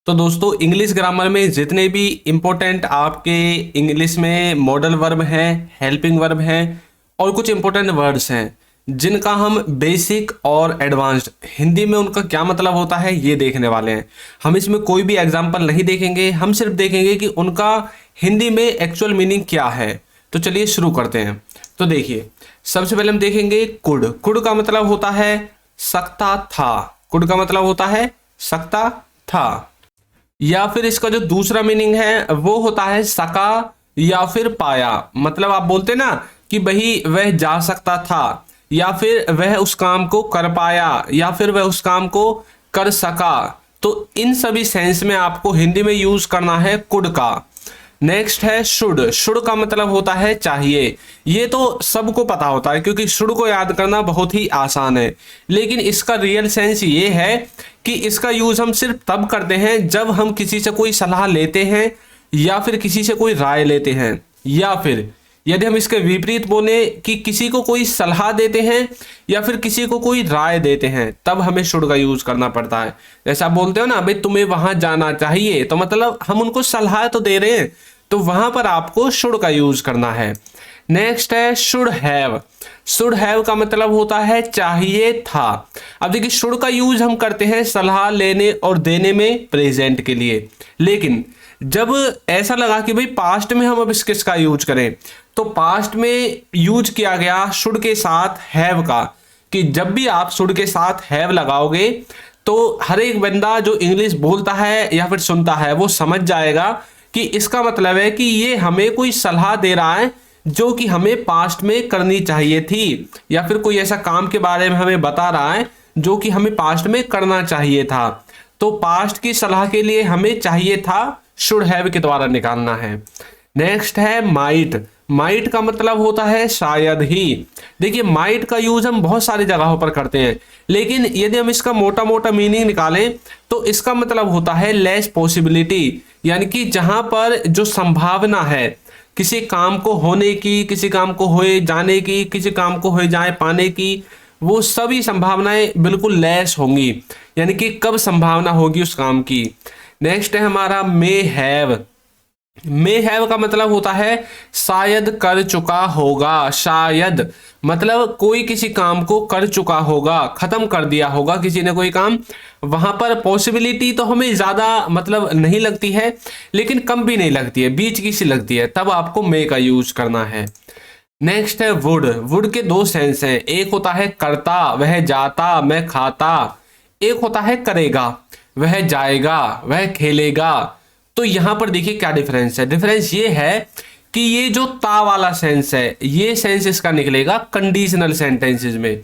तो दोस्तों English grammar में जितने भी इम्पोर्टेंट आपके इंग्लिश में मॉडल वर्ब हैं, हेल्पिंग वर्ब हैं और कुछ इम्पोर्टेंट वर्ड्स हैं जिनका हम बेसिक और एडवांस्ड हिंदी में उनका क्या मतलब होता है ये देखने वाले हैं। हम इसमें कोई भी एग्जाम्पल नहीं देखेंगे, हम सिर्फ देखेंगे कि उनका हिंदी में एक्चुअल मीनिंग क्या है। तो चलिए शुरू करते हैं। तो देखिए, सबसे पहले हम देखेंगे कुड। कुड का मतलब होता है सकता था। कुड का मतलब होता है सकता था। या फिर इसका जो दूसरा मीनिंग है वो होता है सका या फिर पाया। मतलब आप बोलते ना कि भाई वह जा सकता था, या फिर वह उस काम को कर पाया, या फिर वह उस काम को कर सका। तो इन सभी सेंस में आपको हिंदी में यूज करना है कुड का। नेक्स्ट है शुड। शुड का मतलब होता है चाहिए। ये तो सबको पता होता है क्योंकि शुड को याद करना बहुत ही आसान है, लेकिन इसका रियल सेंस ये है कि इसका यूज हम सिर्फ तब करते हैं जब हम किसी से कोई सलाह लेते हैं या फिर किसी से कोई राय लेते हैं, या फिर यदि हम इसके विपरीत बोले कि किसी को कोई सलाह देते हैं या फिर किसी को कोई राय देते हैं, तब हमें शुड का यूज करना पड़ता है। जैसा आप बोलते हो ना, भाई तुम्हें वहां जाना चाहिए, तो मतलब हम उनको सलाह तो दे रहे हैं, तो वहां पर आपको शुड का यूज करना है। नेक्स्ट है शुड हैव। शुड हैव का मतलब होता है चाहिए था। अब देखिए, शुड का यूज हम करते हैं सलाह लेने और देने में प्रेजेंट के लिए, लेकिन जब ऐसा लगा कि भाई पास्ट में हम अब इस किसका यूज करें, तो पास्ट में यूज किया गया शुड के साथ हैव का, कि जब भी आप शुड के साथ हैव लगाओगे तो हर एक बंदा जो इंग्लिश बोलता है या फिर सुनता है वो समझ जाएगा कि इसका मतलब है कि ये हमें कोई सलाह दे रहा है जो कि हमें पास्ट में करनी चाहिए थी, या फिर कोई ऐसा काम के बारे में हमें बता रहा है जो कि हमें पास्ट में करना चाहिए था। तो पास्ट की सलाह के लिए हमें चाहिए था शुड हैव के द्वारा निकालना है। नेक्स्ट है माइट। माइट का मतलब होता है शायद ही। देखिए, माइट का यूज हम बहुत सारी जगहों पर करते हैं, लेकिन यदि हम इसका मोटा मोटा मीनिंग निकालें तो इसका मतलब होता है लेस पॉसिबिलिटी, यानी कि जहां पर जो संभावना है किसी काम को होने की, किसी काम को होए जाने की, किसी काम को होए जाए पाने की, वो सभी संभावनाएं बिल्कुल लेस होंगी, यानी कि कब संभावना होगी उस काम की। नेक्स्ट है हमारा मे हैव। मे हैव का मतलब होता है शायद कर चुका होगा। शायद मतलब कोई किसी काम को कर चुका होगा, खत्म कर दिया होगा किसी ने कोई काम। वहां पर पॉसिबिलिटी तो हमें ज्यादा मतलब नहीं लगती है, लेकिन कम भी नहीं लगती है, बीच की सी लगती है, तब आपको मे का यूज करना है। नेक्स्ट है वुड। वुड के दो सेंस हैं, एक होता है करता, वह जाता, मैं खाता। एक होता है करेगा, वह जाएगा, वह खेलेगा। तो यहां पर देखिए क्या डिफरेंस है। डिफरेंस ये है कि ये जो ता वाला सेंस है, ये सेंस इसका निकलेगा कंडीशनल सेंटेंसेस में,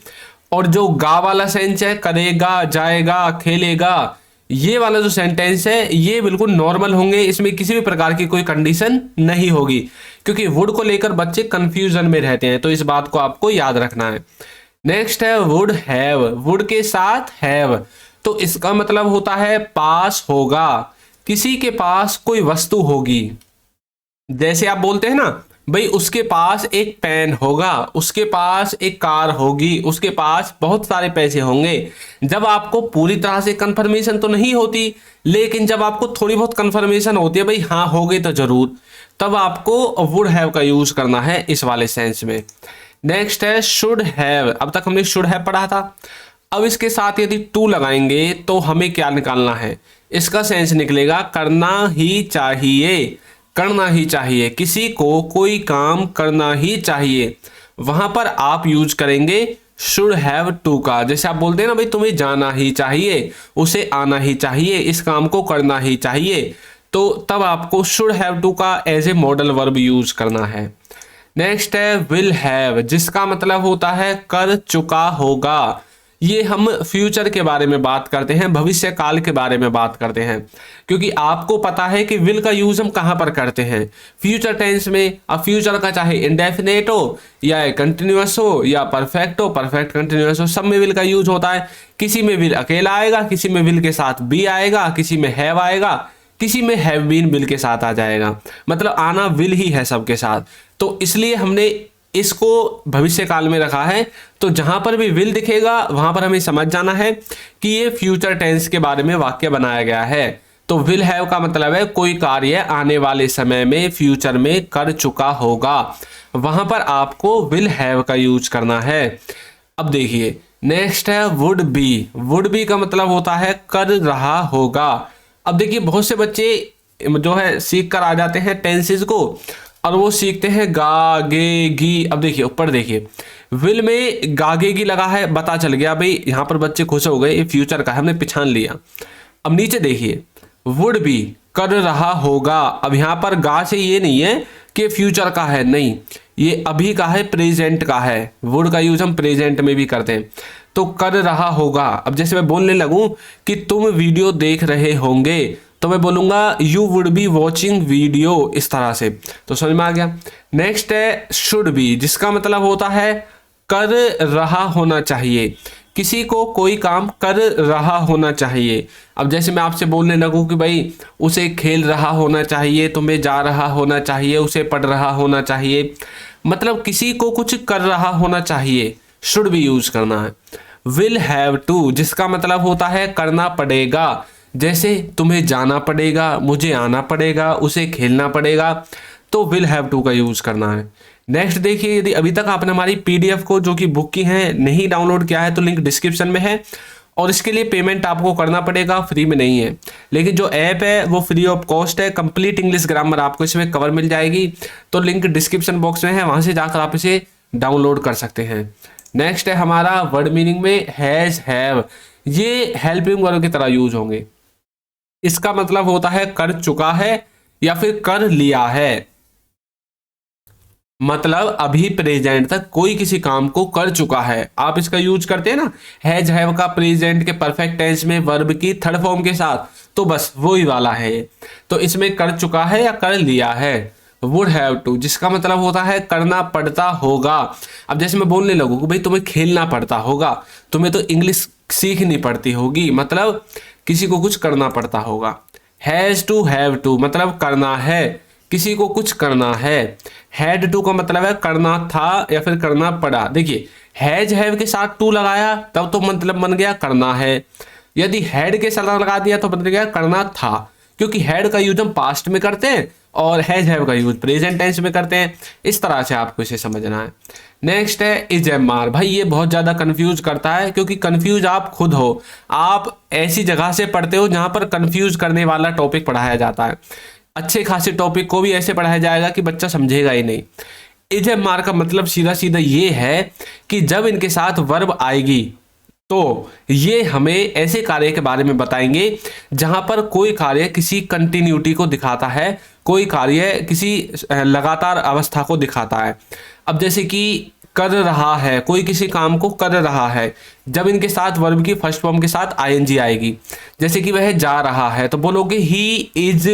और जो गा वाला सेंस है करेगा, जाएगा, खेलेगा, ये वाला जो सेंटेंस है ये बिल्कुल नॉर्मल होंगे, इसमें किसी भी प्रकार की कोई कंडीशन नहीं होगी, क्योंकि वुड को लेकर बच्चे कंफ्यूजन में रहते हैं, तो इस बात को आपको याद रखना है। नेक्स्ट है वुड हैव। वुड के साथ हैव, तो इसका मतलब होता है पास होगा, किसी के पास कोई वस्तु होगी। जैसे आप बोलते हैं ना, भाई उसके पास एक पेन होगा, उसके पास एक कार होगी, उसके पास बहुत सारे पैसे होंगे। जब आपको पूरी तरह से कंफर्मेशन तो नहीं होती, लेकिन जब आपको थोड़ी बहुत कंफर्मेशन होती है भाई हाँ हो गई तो जरूर, तब आपको वुड हैव का यूज करना है इस वाले सेंस में। नेक्स्ट है शुड हैव। अब तक हमने शुड हैव पढ़ा था। अब इसके साथ यदि टू लगाएंगे तो हमें क्या निकालना है, इसका सेंस निकलेगा करना ही चाहिए। करना ही चाहिए, किसी को कोई काम करना ही चाहिए, वहां पर आप यूज करेंगे शुड हैव टू का। जैसे आप बोलते हैं ना भाई तुम्हें जाना ही चाहिए, उसे आना ही चाहिए, इस काम को करना ही चाहिए, तो तब आपको शुड हैव टू का as a modal verb use करना है। नेक्स्ट है विल हैव, जिसका मतलब होता है कर चुका होगा। ये हम फ्यूचर के बारे में बात करते हैं, भविष्य काल के बारे में बात करते हैं, क्योंकि आपको पता है कि विल का यूज हम कहां पर करते हैं, फ्यूचर टेंस में। अब फ्यूचर का चाहे इंडेफिनेट हो या कंटिन्यूअस हो या परफेक्ट हो, परफेक्ट कंटिन्यूअस हो, सब में विल का यूज होता है। किसी में विल अकेला आएगा, किसी में विल के साथ बी आएगा, किसी में हैव आएगा, किसी में हैव बीन विल के साथ आ जाएगा, मतलब आना विल ही है सबके साथ। तो इसलिए हमने इसको भविष्य काल में रखा है, तो जहां पर भी विल दिखेगा वहां पर हमें समझ जाना है कि ये फ्यूचर टेंस के बारे में वाक्य बनाया गया है। तो विल हैव का मतलब है कोई कार्य आने वाले समय में, फ्यूचर में कर चुका होगा, वहां पर आपको विल हैव का यूज करना है। अब देखिए नेक्स्ट है वुड बी। वुड बी का मतलब होता है कर रहा होगा। अब देखिए बहुत से बच्चे जो है सीख कर आ जाते हैं टेंसेस को और वो सीखते हैं गा गे गी। अब देखिए ऊपर देखिए विल में गागेगी लगा है, पता चल गया भाई, यहाँ पर बच्चे खुश हो गए, ये फ्यूचर का है, हमने पहचान लिया। अब नीचे देखिए वुड बी कर रहा होगा। अब यहाँ पर गा से ये नहीं है कि फ्यूचर का है, नहीं, ये अभी का है, प्रेजेंट का है। वुड का यूज हम प्रेजेंट में भी करते हैं। तो कर रहा होगा। अब जैसे मैं बोलने लगूं कि तुम वीडियो देख रहे होंगे तो मैं बोलूंगा you would be watching video, इस तरह से। तो समझ में आ गया। नेक्स्ट है शुड बी, जिसका मतलब होता है कर रहा होना चाहिए, किसी को कोई काम कर रहा होना चाहिए। अब जैसे मैं आपसे बोलने लगूं कि भाई उसे खेल रहा होना चाहिए, तुम्हें जा रहा होना चाहिए, उसे पढ़ रहा होना चाहिए, मतलब किसी को कुछ कर रहा होना चाहिए, शुड बी यूज करना है। विल हैव टू, जिसका मतलब होता है करना पड़ेगा, जैसे तुम्हें जाना पड़ेगा, मुझे आना पड़ेगा, उसे खेलना पड़ेगा, तो विल हैव टू का यूज करना है। नेक्स्ट देखिए, यदि अभी तक आपने हमारी पीडीएफ को जो कि बुक की है नहीं डाउनलोड किया है तो लिंक डिस्क्रिप्शन में है, और इसके लिए पेमेंट आपको करना पड़ेगा, फ्री में नहीं है। लेकिन जो ऐप है वो फ्री ऑफ कॉस्ट है, कंप्लीट इंग्लिश ग्रामर आपको इसमें कवर मिल जाएगी, तो लिंक डिस्क्रिप्शन बॉक्स में है, वहां से जाकर आप इसे डाउनलोड कर सकते हैं। नेक्स्ट है हमारा वर्ड मीनिंग में हैज हैव, ये हेल्पिंग वर्ब की तरह यूज होंगे। इसका मतलब होता है कर चुका है या फिर कर लिया है, मतलब अभी प्रेजेंट तक कोई किसी काम को कर चुका है। आप इसका यूज करते हैं ना हैज हैव का प्रेजेंट के परफेक्ट टेंस में वर्ब की थर्ड फॉर्म के साथ, तो बस वही वाला है ये। तो इसमें कर चुका है या कर लिया है। वुड हैव टू, जिसका मतलब होता है करना पड़ता होगा। अब जैसे मैं बोलने लगूं कि भाई तुम्हें खेलना पड़ता होगा, तुम्हें तो इंग्लिश सीखनी पड़ती होगी, मतलब किसी को कुछ करना पड़ता होगा। हैज टू हैव टू मतलब करना है, किसी को कुछ करना है। हैड टू का मतलब है करना था या फिर करना पड़ा। देखिए हैज हैव के साथ टू लगाया तब तो मतलब बन गया करना है, यदि हैड के साथ लगा दिया तो बन गया करना था, क्योंकि हैड का यूज हम पास्ट में करते हैं और हैज हैव का यूज प्रेजेंट टेंस में करते हैं। इस तरह से आपको इसे समझना है। नेक्स्ट है इज एम आर। भाई ये बहुत ज़्यादा कंफ्यूज करता है, क्योंकि कंफ्यूज आप खुद हो, आप ऐसी जगह से पढ़ते हो जहां पर कंफ्यूज करने वाला टॉपिक पढ़ाया जाता है। अच्छे खासे टॉपिक को भी ऐसे पढ़ाया जाएगा कि बच्चा समझेगा ही नहीं। इज एम आर का मतलब सीधा सीधा ये है कि जब इनके साथ वर्ब आएगी तो ये हमें ऐसे कार्य के बारे में बताएंगे जहां पर कोई कार्य किसी कंटिन्यूटी को दिखाता है, कोई कार्य किसी लगातार अवस्था को दिखाता है। अब जैसे कि कर रहा है, कोई किसी काम को कर रहा है, जब इनके साथ वर्ब की फर्स्ट फॉर्म के साथ आईएनजी आएगी, जैसे कि वह जा रहा है तो बोलोगे he is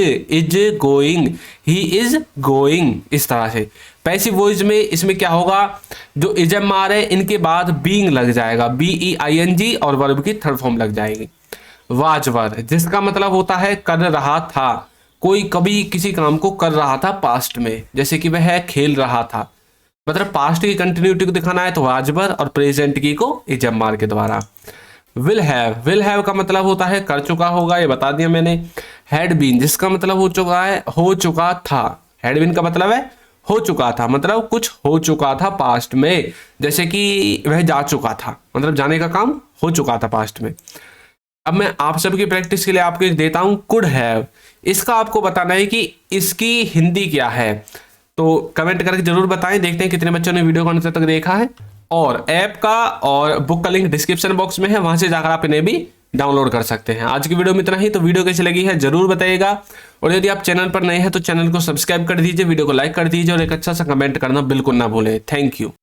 going, he is going, इस तरह से। पैसिव वॉइस में इसमें क्या होगा, जो इज एम आर है इनके बाद बीइंग लग जाएगा, BEING, और वर्ब की थर्ड फॉर्म लग जाएगी। वाज वर, जिसका मतलब होता है कर रहा था, कोई कभी किसी काम को कर रहा था पास्ट में, जैसे कि वह खेल रहा था, मतलब पास्ट की कंटिन्यूटी को दिखाना है तो वाज वर, और प्रेजेंट की को इज एम आर के द्वारा। विल हैव का मतलब होता है कर चुका होगा, ये बता दिया मैंने। हैड बीन, जिसका मतलब हो चुका है, हो चुका था। हैड बीन का मतलब है हो चुका था, मतलब कुछ हो चुका था पास्ट में, जैसे कि वह जा चुका था, मतलब जाने का काम हो चुका था पास्ट में। अब मैं आप सबकी प्रैक्टिस के लिए आपको एक देता हूं कुड हैव। इसका आपको बताना है कि इसकी हिंदी क्या है, तो कमेंट करके जरूर बताएं। देखते हैं कितने बच्चों ने वीडियो को अंत तक देखा है। और ऐप का और बुक का लिंक डिस्क्रिप्शन बॉक्स में है, वहां से जाकर आप इन्हें भी डाउनलोड कर सकते हैं। आज की वीडियो में इतना ही। तो वीडियो कैसी लगी है जरूर बताइएगा, और यदि आप चैनल पर नए हैं तो चैनल को सब्सक्राइब कर दीजिए, वीडियो को लाइक कर दीजिए, और एक अच्छा सा कमेंट करना बिल्कुल ना भूलें। Thank you.